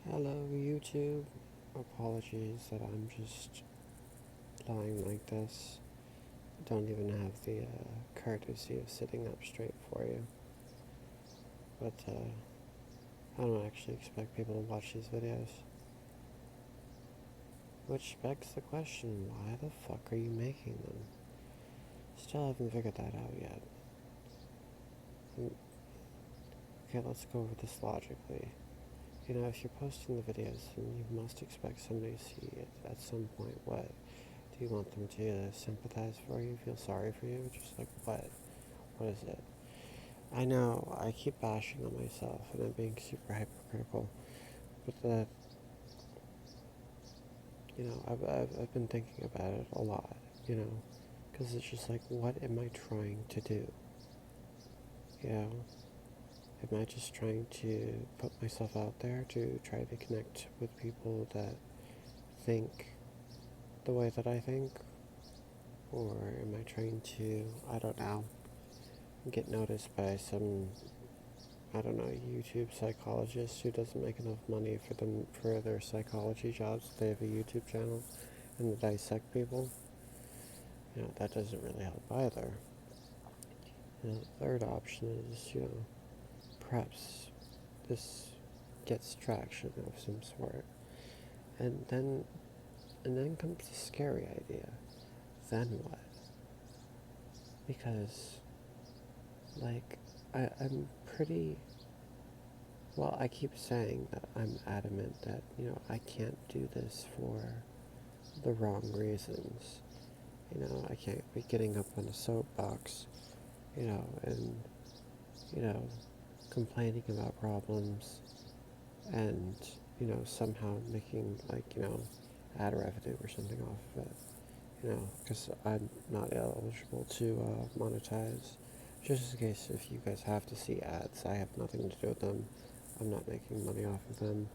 Hello, YouTube. Apologies that I'm just lying like this. Don't even have the courtesy of sitting up straight for you. But I don't actually expect people to watch these videos. Which begs the question, why the fuck are you making them? Still haven't figured that out yet. Okay, let's go over this logically. If you're posting the videos, then you must expect somebody to see it at some point. What? Do you want them to sympathize for you, feel sorry for you? Just like what? What is it? I know I keep bashing on myself and I'm being super hypercritical, but I've been thinking about it a lot, because it's just like, what am I trying to do? You know, am I just trying to put myself out there to try to connect with people that think the way that I think? Or am I trying to, I don't know, get noticed by some, I don't know, YouTube psychologist who doesn't make enough money for their psychology jobs? They have a YouTube channel and they dissect people. That doesn't really help either. The third option is, perhaps this gets traction of some sort. And then comes the scary idea. Then what? Because, like, I'm pretty, well, I keep saying that I'm adamant that, I can't do this for the wrong reasons. I can't be getting up on a soapbox, and, you know, complaining about problems and, somehow making, like, ad revenue or something off of it, because I'm not eligible to monetize. Just in case if you guys have to see ads, I have nothing to do with them. I'm not making money off of them.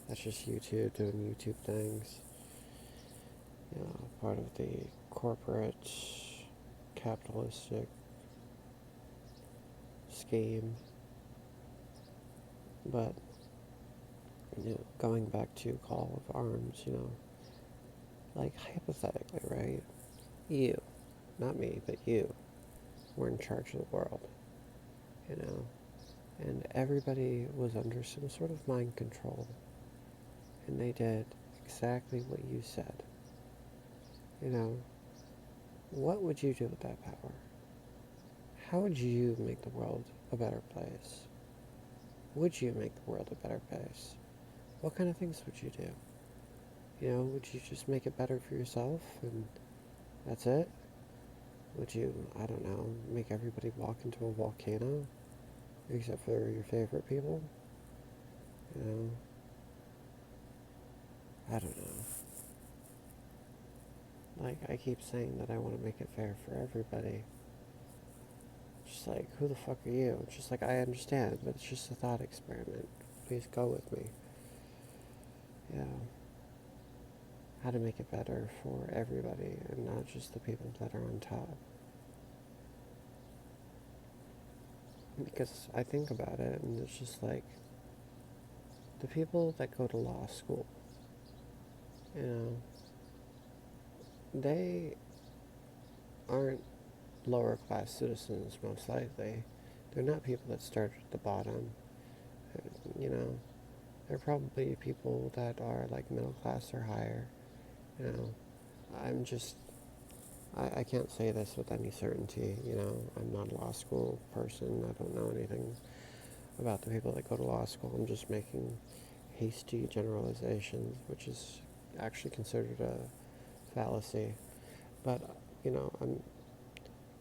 That's just YouTube doing YouTube things. Part of the corporate capitalistic scheme. But, going back to Call of Arms, like hypothetically, right? You, not me, but you, were in charge of the world, you know, and everybody was under some sort of mind control, and they did exactly what you said. What would you do with that power? How would you make the world a better place? Would you make the world a better place? What kind of things would you do? Would you just make it better for yourself and that's it? Would you, I don't know, make everybody walk into a volcano except for your favorite people? You know, I don't know. Like, I keep saying that I want to make it fair for everybody. Just like, who the fuck are you? Just like, I understand, but it's just a thought experiment. Please go with me. Yeah. How to make it better for everybody and not just the people that are on top. Because I think about it and it's just like, the people that go to law school, you know, they aren't lower class citizens, most likely. They're not people that start at the bottom. You know, they're probably people that are like middle class or higher. You know, I'm just, I can't say this with any certainty. I'm not a law school person. I don't know anything about the people that go to law school. I'm just making hasty generalizations, which is actually considered a fallacy. But,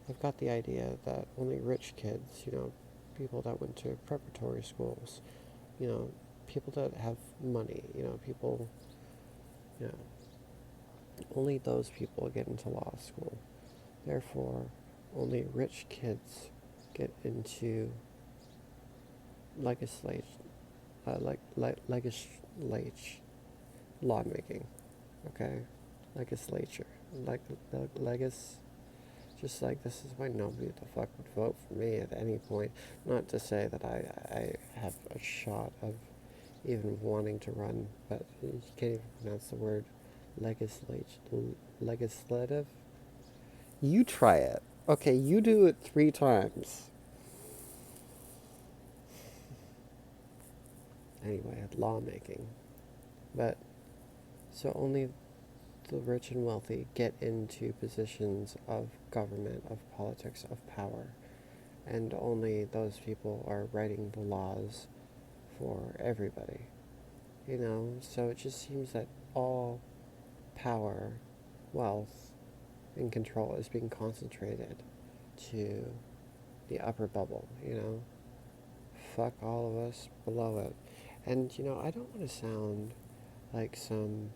I've got the idea that only rich kids, people that went to preparatory schools, you know, people that have money, people, you know, only those people get into law school. Therefore, only rich kids get into legislation, legislation, lawmaking, okay? Legislature, just like this is why nobody the fuck would vote for me at any point. Not to say that I have a shot of, even wanting to run, but you can't even pronounce the word legislative. You try it. Okay, you do it 3 times. Anyway, lawmaking. But so only the rich and wealthy get into positions of government, of politics, of power, and only those people are writing the laws for everybody. So it just seems that all power, wealth, and control is being concentrated to the upper bubble. Fuck all of us below it. And I don't want to sound like some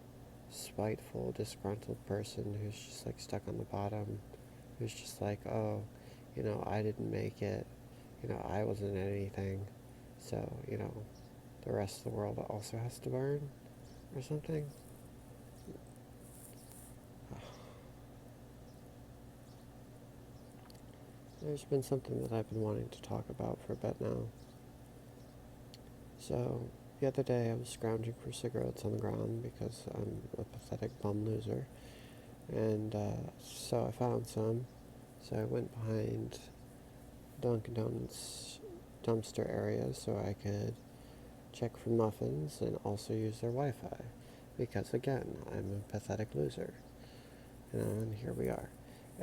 spiteful, disgruntled person who's just like stuck on the bottom, who's just like, oh, I didn't make it, I wasn't anything, so, the rest of the world also has to burn or something. There's been something that I've been wanting to talk about for a bit now. So, the other day I was scrounging for cigarettes on the ground because I'm a pathetic bum loser. And so I found some. So I went behind Dunkin' Donuts dumpster area so I could check for muffins and also use their Wi-Fi. Because again, I'm a pathetic loser. And here we are.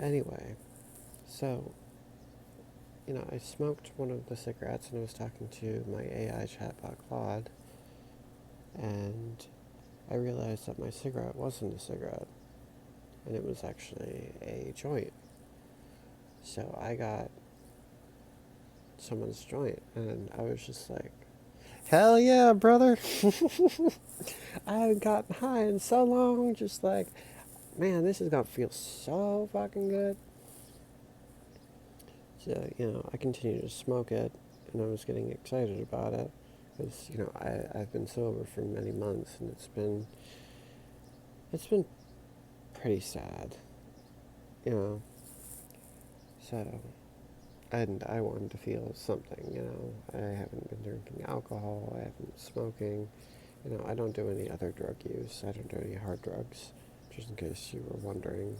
Anyway, so I smoked one of the cigarettes and I was talking to my AI chatbot Claude, and I realized that my cigarette wasn't a cigarette, and it was actually a joint. So I got someone's joint, and I was just like, hell yeah, brother! I haven't gotten high in so long, just like, man, this is gonna feel so fucking good. So, I continued to smoke it, and I was getting excited about it, because, I've been sober for many months, and it's been pretty sad, you know, so, and I wanted to feel something. I haven't been drinking alcohol, I haven't been smoking, I don't do any other drug use, I don't do any hard drugs, just in case you were wondering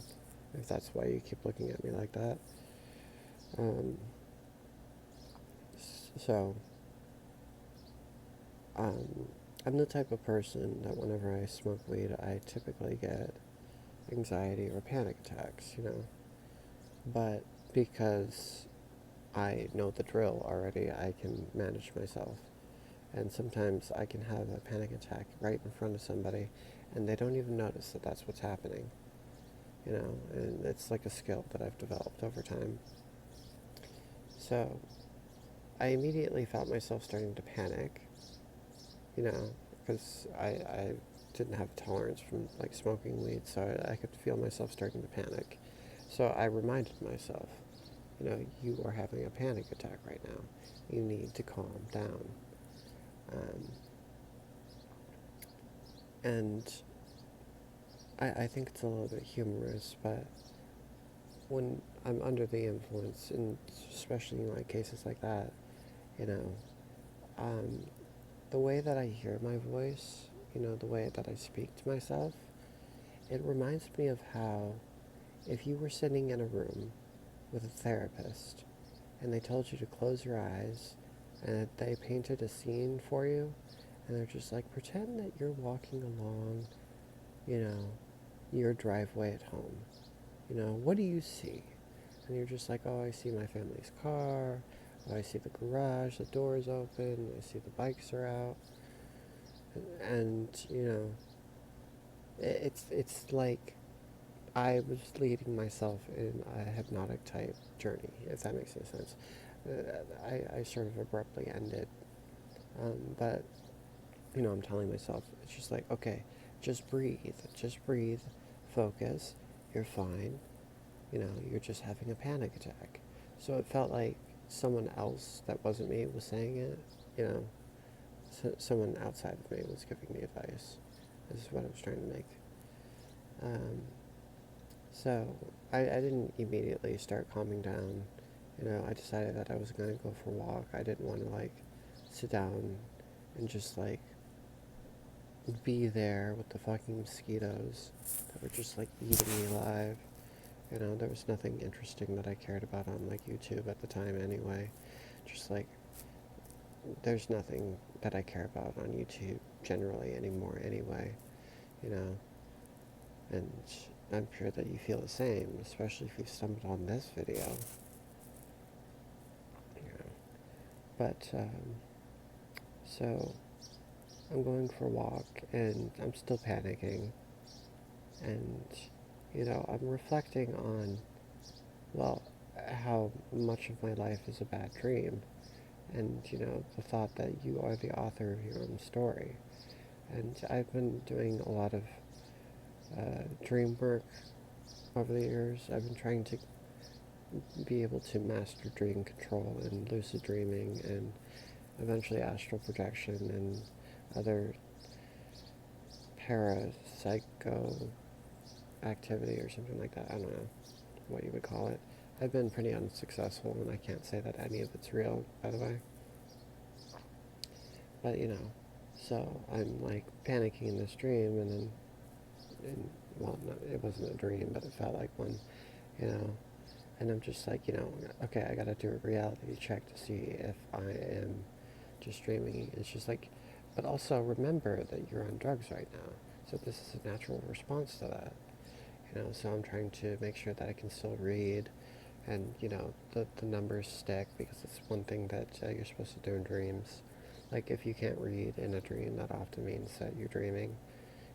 if that's why you keep looking at me like that. Um, so, I'm the type of person that whenever I smoke weed, I typically get anxiety or panic attacks. But because I know the drill already, I can manage myself. And sometimes I can have a panic attack right in front of somebody, and they don't even notice that that's what's happening. And it's like a skill that I've developed over time. So, I immediately felt myself starting to panic, because I didn't have tolerance from like smoking weed, so I could feel myself starting to panic. So I reminded myself, you are having a panic attack right now. You need to calm down. Um, and I think it's a little bit humorous, but when I'm under the influence, and especially in like cases like that, you know, um, the way that I hear my voice, the way that I speak to myself, it reminds me of how if you were sitting in a room with a therapist and they told you to close your eyes and they painted a scene for you and they're just like, pretend that you're walking along, you know, your driveway at home. What do you see? And you're just like, oh, I see my family's car. Oh, I see the garage, the door's open. I see the bikes are out. And it's like I was leading myself in a hypnotic type journey, if that makes any sense. I sort of abruptly ended. But, I'm telling myself, it's just like, okay, just breathe, focus, you're fine, you're just having a panic attack. So it felt like someone else that wasn't me was saying it, you know, someone outside of me was giving me advice. This is what I was trying to make. Um, so I didn't immediately start calming down. I decided that I was going to go for a walk. I didn't want to, like, sit down and just, like, be there with the fucking mosquitoes that were just like eating me alive. You know, there was nothing interesting that I cared about on like YouTube at the time anyway. Just like there's nothing that I care about on YouTube generally anymore anyway, you know. And I'm sure that you feel the same, especially if you stumbled on this video. You know. But so I'm going for a walk and I'm still panicking, and you know, I'm reflecting on, well, how much of my life is a bad dream, and you know, the thought that you are the author of your own story. And I've been doing a lot of dream work over the years. I've been trying to be able to master dream control and lucid dreaming and eventually astral projection and other parapsycho activity or something like that. I don't know what you would call it. I've been pretty unsuccessful, and I can't say that any of it's real, by the way. But you know, so I'm like panicking in this dream, and then, well, no, it wasn't a dream, but it felt like one, you know. And I'm just like, you know, okay, I gotta do a reality check to see if I am just dreaming. It's just like, but also remember that you're on drugs right now. So this is a natural response to that. You know, so I'm trying to make sure that I can still read, and you know, the numbers stick, because it's one thing that you're supposed to do in dreams. Like if you can't read in a dream, that often means that you're dreaming.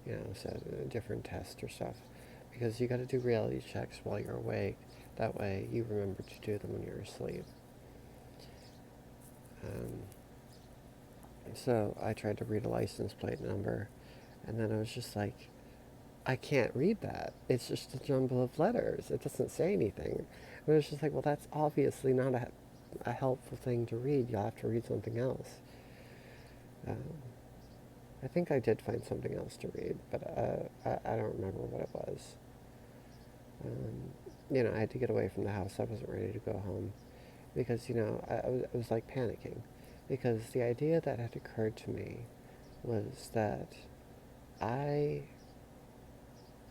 You know, so a different test or stuff, because you got to do reality checks while you're awake. That way, you remember to do them when you're asleep. Um, so I tried to read a license plate number, and then I was just like, I can't read that. It's just a jumble of letters. It doesn't say anything. And it was just like, well, that's obviously not a helpful thing to read. You'll have to read something else. Um, I think I did find something else to read, but I don't remember what it was. You know, I had to get away from the house. I wasn't ready to go home because, you know, I was like panicking, because the idea that had occurred to me was that I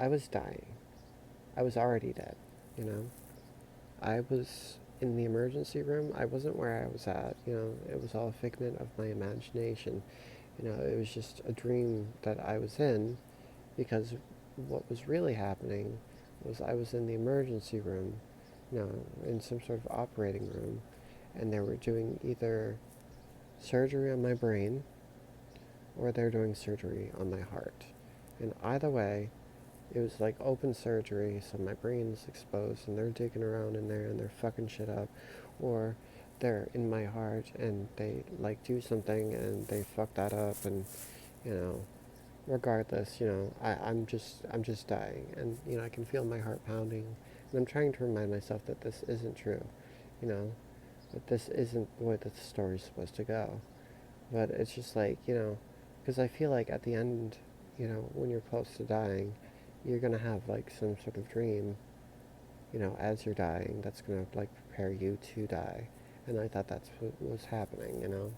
I was dying. I was already dead, you know. I was in the emergency room. I wasn't where I was at, you know. It was all a figment of my imagination. You know, it was just a dream that I was in, because what was really happening was I was in the emergency room, you know, in some sort of operating room, and they were doing either surgery on my brain or they're doing surgery on my heart. And either way, it was like open surgery, so my brain's exposed and they're digging around in there and they're fucking shit up, or they're in my heart and they like do something and they fuck that up, and you know, regardless, you know, I'm just dying, and you know, I can feel my heart pounding, and I'm trying to remind myself that this isn't true, you know, that this isn't the way that the story's supposed to go. But it's just like, you know, because I feel like at the end, you know, when you're close to dying, you're gonna have like some sort of dream, you know, as you're dying, that's gonna like prepare you to die. And I thought that's what was happening, you know,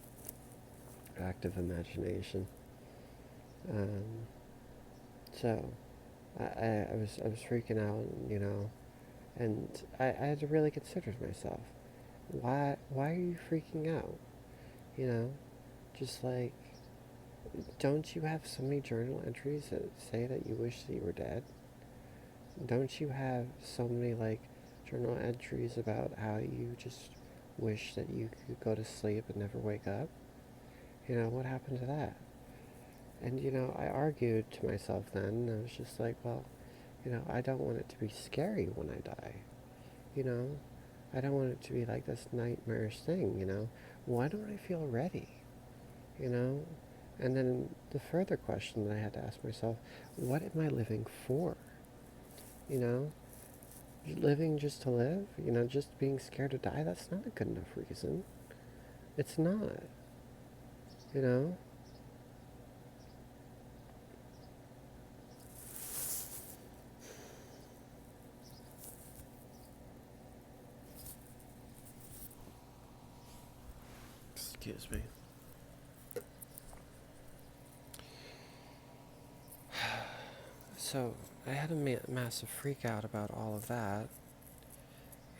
active imagination. Um, so I was freaking out, you know, and I had to really consider to myself, why are you freaking out? You know, just like, don't you have so many journal entries that say that you wish that you were dead? Don't you have so many like journal entries about how you just wish that you could go to sleep and never wake up? You know, what happened to that? And you know, I argued to myself then. I was just like, well, you know, I don't want it to be scary when I die. You know, I don't want it to be like this nightmarish thing, you know. Why don't I feel ready? You know? And then the further question that I had to ask myself, what am I living for? You know? Living just to live? You know, just being scared to die? That's not a good enough reason. It's not. You know? Excuse me. so I had a massive freak out about all of that,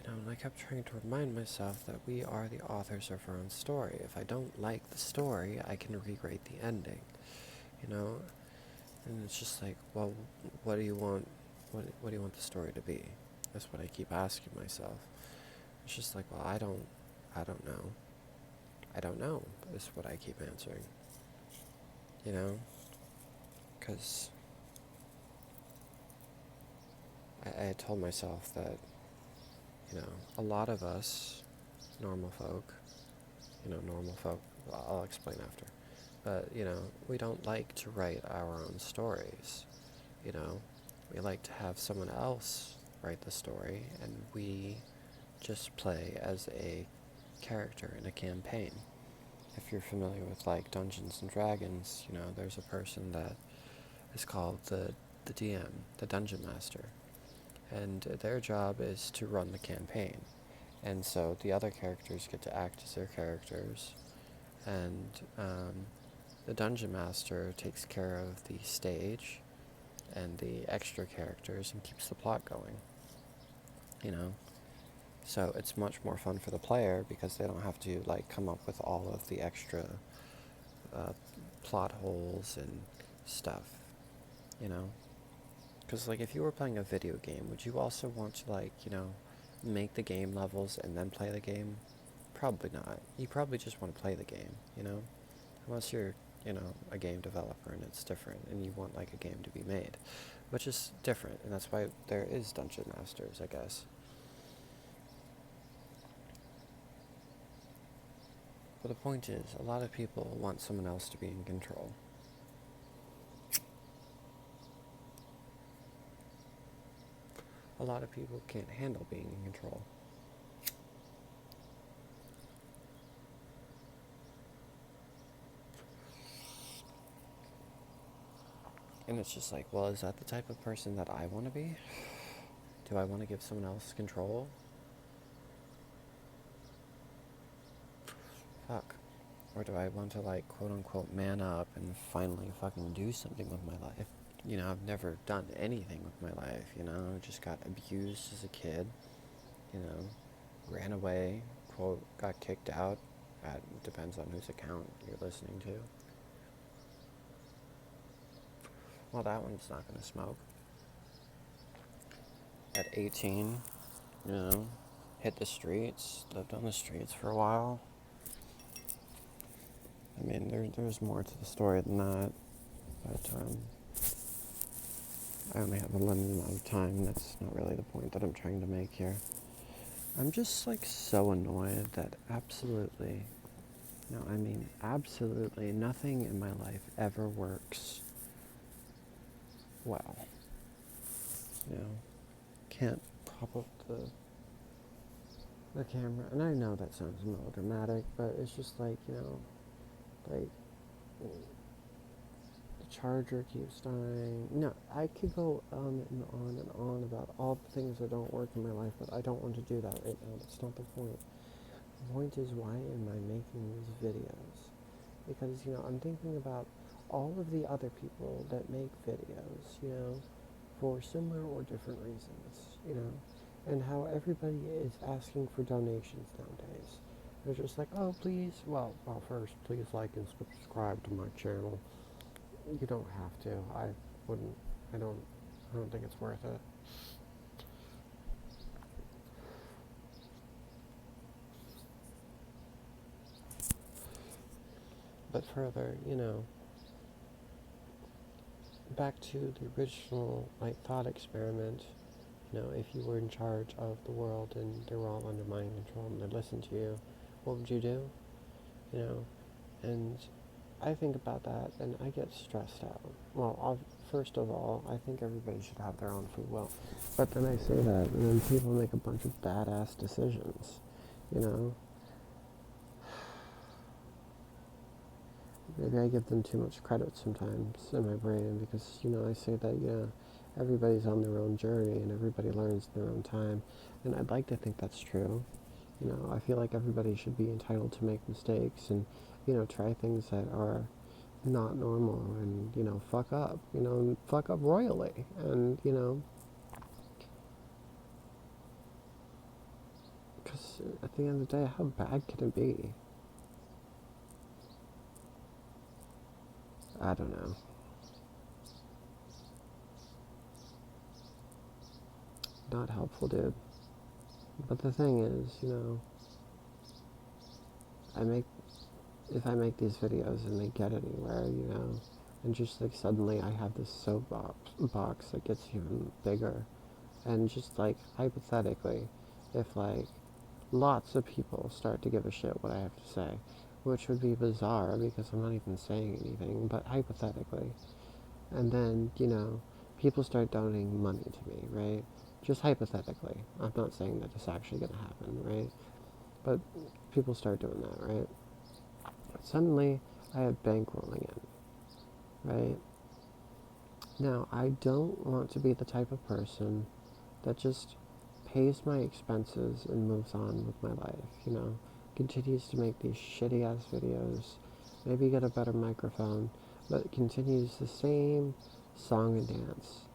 and I kept trying to remind myself that we are the authors of our own story. If I don't like the story, I can rewrite the ending, you know? And it's just like, well, what do you want? What do you want the story to be? That's what I keep asking myself. It's just like, well, I don't know. I don't know, is what I keep answering. Because I had told myself that, a lot of us, normal folk, I'll explain after, but, we don't like to write our own stories, you know, we like to have someone else write the story, and we just play as a character in a campaign. If you're familiar with, like, Dungeons and Dragons, there's a person that is called the DM, the Dungeon Master, and their job is to run the campaign. And so the other characters get to act as their characters, and the Dungeon Master takes care of the stage and the extra characters and keeps the plot going, So it's much more fun for the player because they don't have to, like, come up with all of the extra plot holes and stuff, Because, like, if you were playing a video game, would you also want to, like, make the game levels and then play the game? Probably not. You probably just want to play the game, Unless you're, a game developer and it's different and you want, like, a game to be made, which is different, and that's why there is Dungeon Masters, I guess. But the point is, a lot of people want someone else to be in control. A lot of people can't handle being in control. And it's just like, well, is that the type of person that I want to be? Do I want to give someone else control? Fuck. Or do I want to, like, quote-unquote man up and finally fucking do something with my life? I've never done anything with my life, just got abused as a kid, ran away, quote, got kicked out. That depends on whose account you're listening to. Well, that one's not going to smoke. At 18, hit the streets, lived on the streets for a while. I mean, there's more to the story than that, but I only have a limited amount of time. That's not really the point that I'm trying to make here. I'm just, like, so annoyed that absolutely nothing in my life ever works well. Can't prop up the camera, and I know that sounds melodramatic, but it's just like, like, the charger keeps dying. No, I could go on and on and on about all the things that don't work in my life, but I don't want to do that right now. That's not the point. The point is, why am I making these videos? Because, I'm thinking about all of the other people that make videos, for similar or different reasons, and how everybody is asking for donations nowadays. They're just like, oh, please, well, first, please like and subscribe to my channel. You don't have to. I don't think it's worth it. But further, back to the original, like, thought experiment, if you were in charge of the world and they were all under mind control and they listened to you, what would you do? And I think about that and I get stressed out. Well, first of all, I think everybody should have their own free will. But then I say that, and then people make a bunch of badass decisions, Maybe I give them too much credit sometimes in my brain because, I say that, everybody's on their own journey and everybody learns in their own time. And I'd like to think that's true. I feel like everybody should be entitled to make mistakes and, try things that are, not normal and, fuck up, and fuck up royally. And, because at the end of the day, how bad can it be? I don't know. Not helpful, dude. But the thing is, I make if I make these videos and they get anywhere, and just like suddenly I have this soapbox that gets even bigger, and just like hypothetically, if like lots of people start to give a shit what I have to say, which would be bizarre because I'm not even saying anything, but hypothetically, and then, people start donating money to me, right? Just hypothetically. I'm not saying that it's actually going to happen, right? But people start doing that, right? Suddenly, I have bank rolling in, right? Now, I don't want to be the type of person that just pays my expenses and moves on with my life, Continues to make these shitty ass videos, maybe get a better microphone, but continues the same song and dance,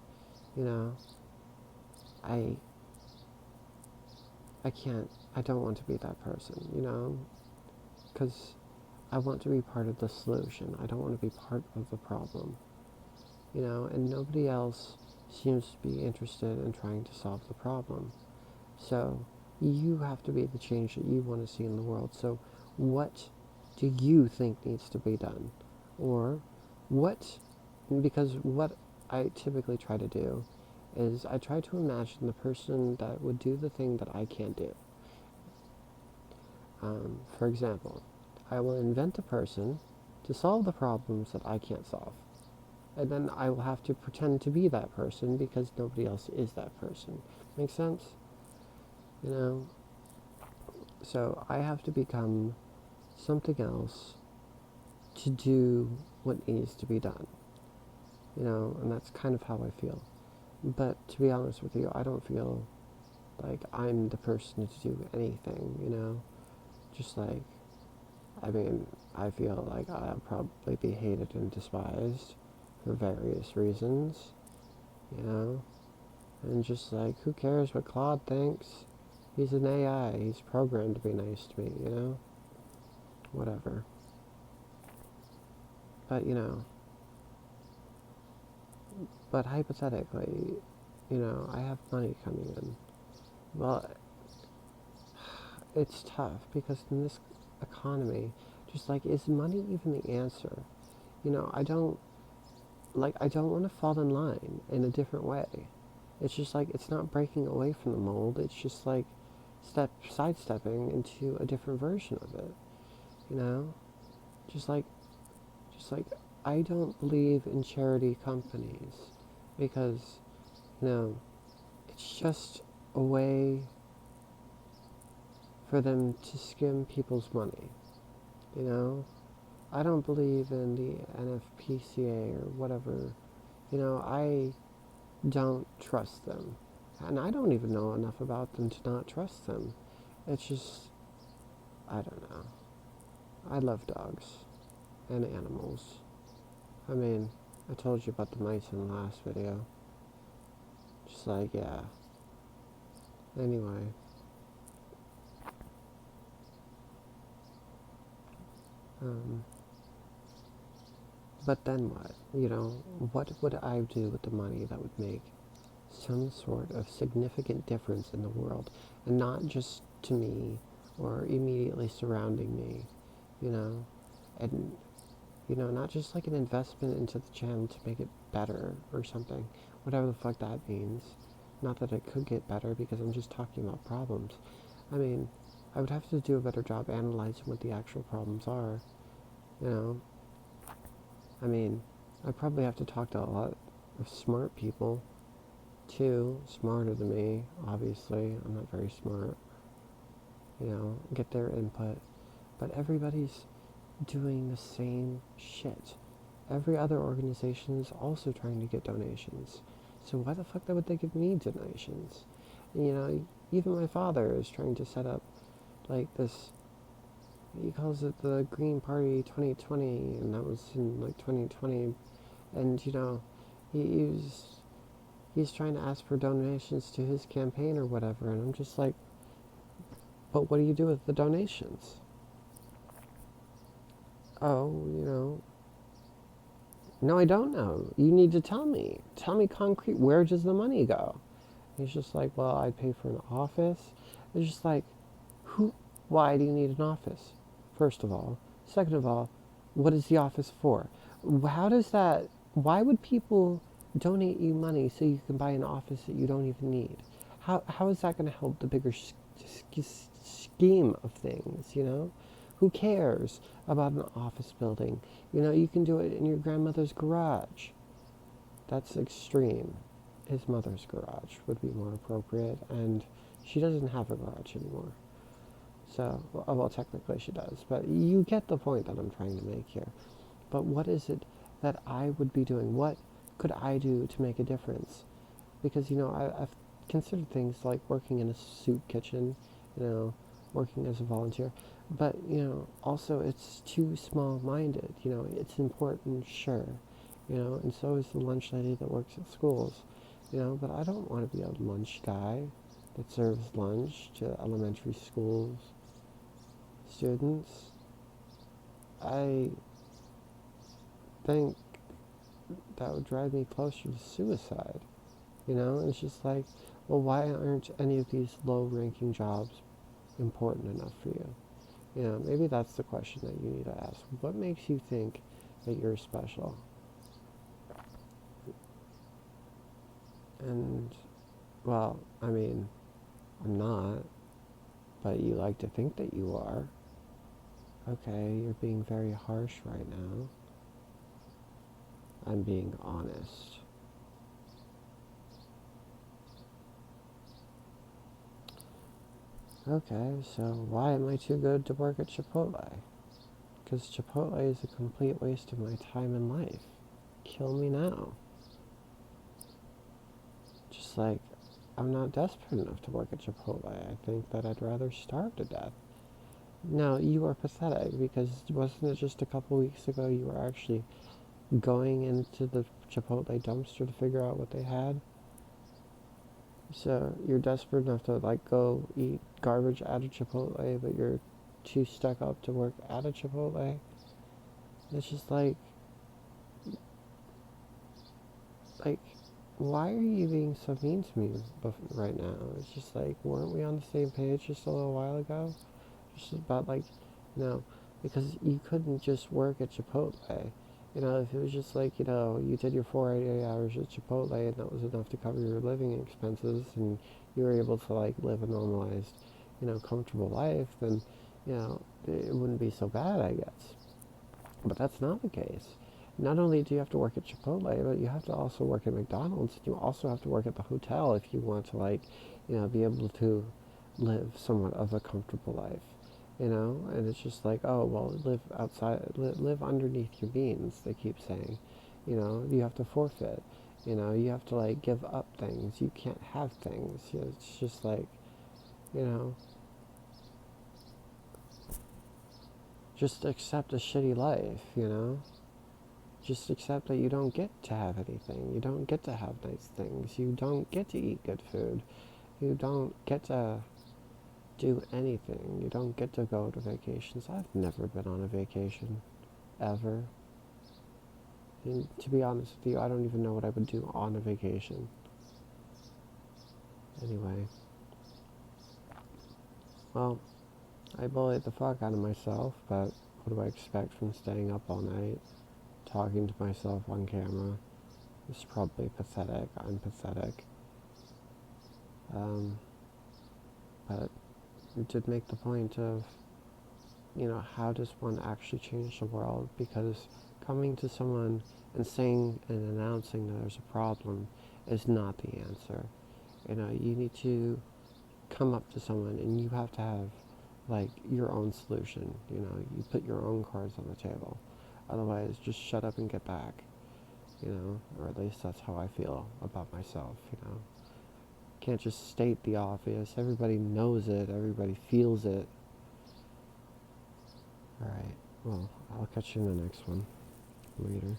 you know? I I can't, I don't want to be that person, Because I want to be part of the solution. I don't want to be part of the problem, And nobody else seems to be interested in trying to solve the problem. So you have to be the change that you want to see in the world. So what do you think needs to be done? Or what, because what I typically try to do is I try to imagine the person that would do the thing that I can't do. For example, I will invent a person to solve the problems that I can't solve. And then I will have to pretend to be that person because nobody else is that person. Make sense? You know? So I have to become something else to do what needs to be done. And that's kind of how I feel. But to be honest with you, I don't feel like I'm the person to do anything. Just like, I feel like I'll probably be hated and despised for various reasons, you know? And just like, who cares what Claude thinks? He's an AI. He's programmed to be nice to me, Whatever. But, but hypothetically, I have money coming in. Well, it's tough because in this economy, just like, is money even the answer? I don't want to fall in line in a different way. It's just like, it's not breaking away from the mold. It's just like sidestepping into a different version of it, you know? Just like, just like, I don't believe in charity companies because, it's just a way for them to skim people's money, you know? I don't believe in the NFPCA or whatever. I don't trust them. And I don't even know enough about them to not trust them. It's just, I don't know. I love dogs and animals. I told you about the mice in the last video. Just like, yeah. Anyway. But then what? What would I do with the money that would make some sort of significant difference in the world? And not just to me or immediately surrounding me, you know? And, not just like an investment into the channel to make it better or something. Whatever the fuck that means. Not that it could get better because I'm just talking about problems. I would have to do a better job analyzing what the actual problems are, you know? I probably have to talk to a lot of smart people, too, smarter than me, obviously. I'm not very smart, get their input. But everybody's doing the same shit. Every other organization is also trying to get donations. So why the fuck would they give me donations? And, even my father is trying to set up, like, this he calls it the Green Party 2020, and that was in like 2020. And he's trying to ask for donations to his campaign or whatever, and I'm just like, but what do you do with the donations? Oh, no, I don't know. You need to tell me. Tell me concrete. Where does the money go? He's just like, well, I pay for an office. It's just like, who? Why do you need an office? First of all. Second of all, what is the office for? How does that? Why would people donate you money so you can buy an office that you don't even need? How is that going to help the bigger scheme of things? Who cares about an office building? You can do it in your grandmother's garage. That's extreme. His mother's garage would be more appropriate, and she doesn't have a garage anymore. So, well, technically she does, but you get the point that I'm trying to make here. But what is it that I would be doing? What could I do to make a difference? Because, I've considered things like working in a soup kitchen, working as a volunteer. But, also it's too small-minded. It's important, sure. And so is the lunch lady that works at schools. But I don't want to be a lunch guy that serves lunch to elementary schools students. I think that would drive me closer to suicide. It's just like, well, why aren't any of these low-ranking jobs important enough for you? Maybe that's the question that you need to ask. What makes you think that you're special? And, well, I mean, I'm not, but you like to think that you are. Okay, you're being very harsh right now. I'm being honest. Okay, so why am I too good to work at Chipotle? Because Chipotle is a complete waste of my time and life. Kill me now. Just like, I'm not desperate enough to work at Chipotle. I think that I'd rather starve to death. Now, you are pathetic, because wasn't it just a couple weeks ago you were actually going into the Chipotle dumpster to figure out what they had? So you're desperate enough to go eat garbage at a Chipotle, but you're too stuck up to work at a Chipotle. It's just like, why are you being so mean to me right now? It's just like, weren't we on the same page just a little while ago? Just about no, because you couldn't just work at Chipotle. If it was just like, you did your 4 hours at Chipotle and that was enough to cover your living expenses and you were able to live a normalized, comfortable life, then, it wouldn't be so bad, I guess. But that's not the case. Not only do you have to work at Chipotle, but you have to also work at McDonald's. You also have to work at the hotel if you want to be able to live somewhat of a comfortable life. And it's just like, oh, well, live outside, live underneath your means, they keep saying. You have to forfeit. You have to, give up things. You can't have things. It's just like, just accept a shitty life. Just accept that you don't get to have anything. You don't get to have nice things. You don't get to eat good food. You don't get to do anything. You don't get to go to vacations. I've never been on a vacation, ever. And to be honest with you, I don't even know what I would do on a vacation. Anyway. Well, I bullied the fuck out of myself, but what do I expect from staying up all night, talking to myself on camera? It's probably pathetic. I'm pathetic. But it did make the point of, how does one actually change the world? Because coming to someone and saying and announcing that there's a problem is not the answer. You need to come up to someone and you have to have, your own solution. You put your own cards on the table. Otherwise, just shut up and get back. Or at least that's how I feel about myself. Can't just state the obvious. Everybody knows it. Everybody feels it. Alright, well, I'll catch you in the next one. Later.